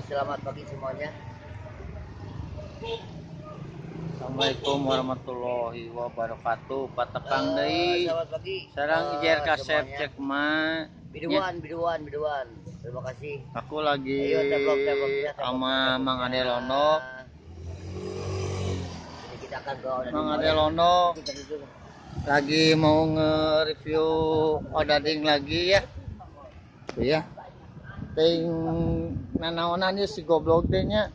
Selamat pagi semuanya. Assalamualaikum warahmatullahi wabarakatuh. Patekang deui. Selamat pagi. Sareng ijer kasep semuanya. cek mah. Biduan. Terima kasih. Aku lagi Ayo teplok. sama Mang Ade Lono. Ini kita akan ke Odading. Mang Ade Lono lagi mau nge-review Odading lagi ya. Tuh ya. Ting nanaonan ieu si goblok teh nya.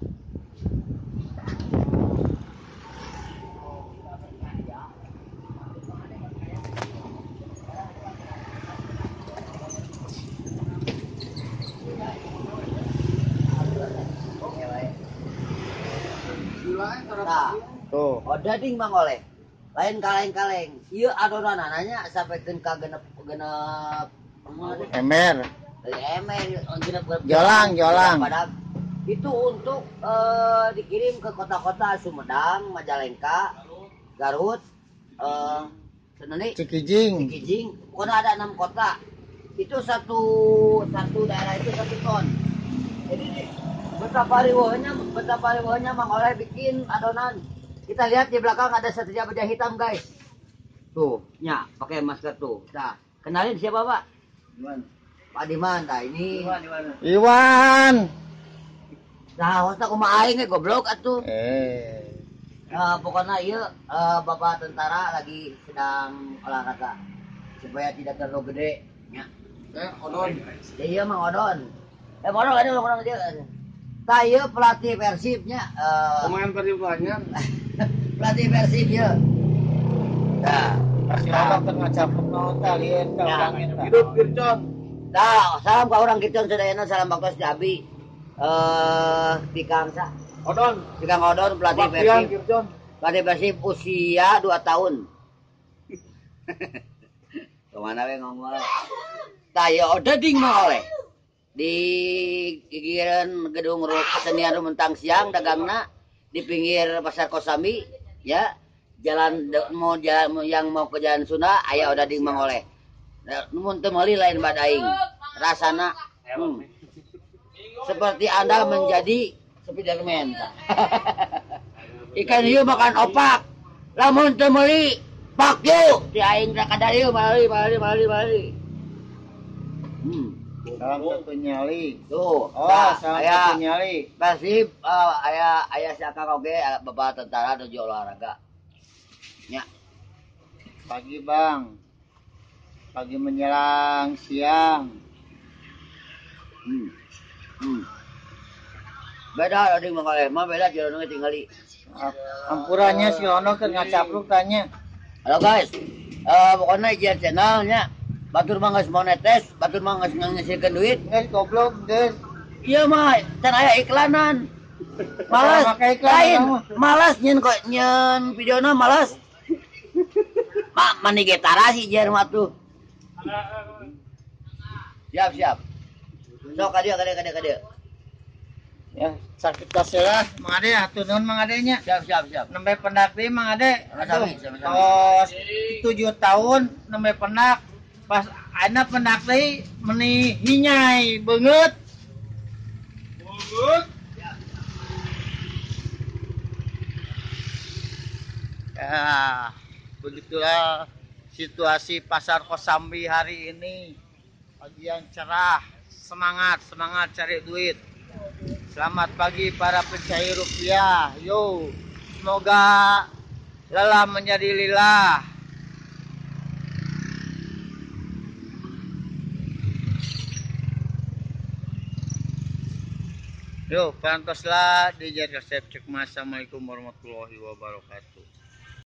Nah, Tuh. Odading Mang Oleh. Lain kaleng-kaleng. Ieu adonan nanya sampai ka genep Emer. genep Jolang. Itu untuk dikirim ke kota-kota Sumedang, Majalengka, Garut, Cikijing. pokoknya ada 6 kota. Itu satu daerah itu 1 ton. Jadi betapa riweuhnya Mang Oleh bikin adonan. Kita lihat di belakang ada setrika baja hitam, guys. Tuh, nya pakai masker tuh. Nah, kenalin siapa, Pak? Pak Diman. Nah, ini Iwan. nah, hostnya kumaha aing goblok atuh. Pokoknya iya Bapak tentara lagi sedang olahraga supaya tidak terlalu gede. Ya. Odon. Iya Mang Odon. Odon ada orang dia. Tah ieu pelatih Persibnya. Pemain Persib banyak. Pelatih Persib ya. Nah, Kasih orang tengah capek naon tah lieun tah urangin tah. Hidup Kircon. Nah, salam ka urang Kircon sadayana, salam baktos Jabi. Tikang Odon pelatih Persib. Pelatih Persib usia 2 tahun. Kemana we ngomong? Taya Odading mah oleh. Di gigiran gedung kesenian Rumentang Siang dagangna di pinggir Pasar Kosambi ya. Jalan yang mau ke Jalan Sunda aya Odading mah oleh. Mun teu meuli lain badaing. Rasana seperti Anda menjadi Spiderman. Ikan hiu makan opak. Lamun teu meuli pak yuk. Ti aing teh kadarieu mali. Salam satu nyali. Tuh. Salam satu nyali. Persib aya si Akang oge Bapak tentara nuju olahraga. Nya. Pagi Bang. Pagi menjelang siang. Beda Odading Mang Oleh, mah beda Jirono tinggali. Ampurannya si Lono keur ngacapluk tanya. Halo guys. Pokoknya ieu channelnya batur mah geus monetes, batur mah geus ngasihkeun duit. Geus goblok geus. Iya mah can aya iklanan. Malas lain. Malas nyeun videona malas. Mani getara sih jar mah tuh. Siap. Sok ka dieu. Ya, sakit kaselah Mang Ade atuh nuhun Mang Ade nya. Siap. Nembe pendak deui Mang Ade. Sama-sama. Tos 7 tahun nembe pendak. Pas ayeuna pendak deui meuni hinyai beungeut. Ya, begitulah situasi Pasar Kosambi hari ini. Pagi yang cerah, semangat cari duit. Selamat pagi para pencari rupiah. Yo, semoga lelah menjadi lillah. Yo, pantoslah di Jar Kasep Cek. Assalamualaikum warahmatullahi wabarakatuh.